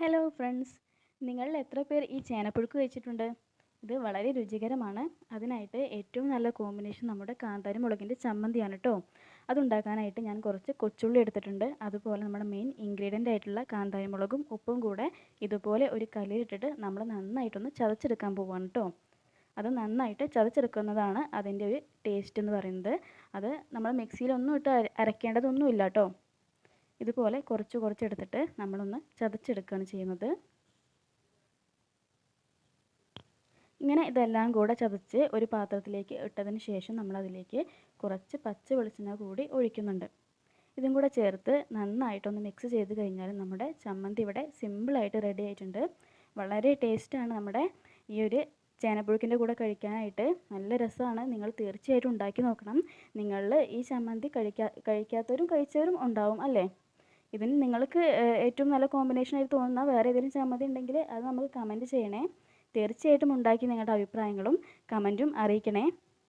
Hello friends, നിങ്ങളിൽ എത്ര പേർ ഈ ചേനപ്പുഴുക്ക് കഴിച്ചിട്ടുണ്ട്? ഇത് വളരെ രുചികരമാണ്. അതിനായിട്ട് ഏറ്റവും നല്ല കോമ്പിനേഷൻ നമ്മുടെ കാന്താരി മുളകിൻ്റെ ചമ്മന്തിയാണ് കേട്ടോ. അതുണ്ടാക്കാനായിട്ട് ഞാൻ കുറച്ച് കൊച്ചുള്ളി എടുത്തിട്ടുണ്ട്. അതുപോലെ നമ്മുടെ മെയിൻ ഇൻഗ്രീഡിയൻ്റ് ആയിട്ടുള്ള കാന്താരി മുളകും ഉപ്പും കൂടെ ഇതുപോലെ ഒരു കല്ലിലിട്ടിട്ട് നമ്മൾ നന്നായിട്ടൊന്ന് ചതച്ചെടുക്കാൻ പോവുകയാണ് കേട്ടോ. അത് നന്നായിട്ട് ചതച്ചെടുക്കുന്നതാണ് അതിൻ്റെ ഒരു ടേസ്റ്റ് എന്ന് പറയുന്നത്. അത് നമ്മൾ മിക്സിയിലൊന്നും ഇട്ട് അരയ്ക്കേണ്ടതൊന്നുമില്ല കേട്ടോ. ഇതുപോലെ കുറച്ച് കുറച്ചെടുത്തിട്ട് നമ്മളൊന്ന് ചതച്ചെടുക്കുകയാണ് ചെയ്യുന്നത്. ഇങ്ങനെ ഇതെല്ലാം കൂടെ ചതച്ച് ഒരു പാത്രത്തിലേക്ക് ഇട്ടതിന് ശേഷം നമ്മളതിലേക്ക് കുറച്ച് പച്ച വെളിച്ചെണ്ണ കൂടി ഒഴിക്കുന്നുണ്ട്. ഇതും കൂടെ ചേർത്ത് നന്നായിട്ടൊന്ന് മിക്സ് ചെയ്ത് കഴിഞ്ഞാൽ നമ്മുടെ ചമ്മന്തി ഇവിടെ സിമ്പിളായിട്ട് റെഡി ആയിട്ടുണ്ട്. വളരെ ടേസ്റ്റാണ് നമ്മുടെ ഈ ഒരു ചേനപ്പുഴുക്കിൻ്റെ കൂടെ കഴിക്കാനായിട്ട്. നല്ല രസമാണ്. നിങ്ങൾ തീർച്ചയായിട്ടും ഉണ്ടാക്കി നോക്കണം. നിങ്ങളിൽ ഈ ചമ്മന്തി കഴിക്കാത്തവരും കഴിച്ചവരും ഉണ്ടാവും അല്ലേ? ഇതിന് നിങ്ങൾക്ക് ഏറ്റവും നല്ല കോമ്പിനേഷനായി തോന്നുന്ന വേറെ ഏതെങ്കിലും ചമ്മന്തി ഉണ്ടെങ്കിൽ അത് നമുക്ക് കമൻറ്റ് ചെയ്യണേ. തീർച്ചയായിട്ടും ഉണ്ടാക്കി നിങ്ങളുടെ അഭിപ്രായങ്ങളും കമൻറ്റും അറിയിക്കണേ.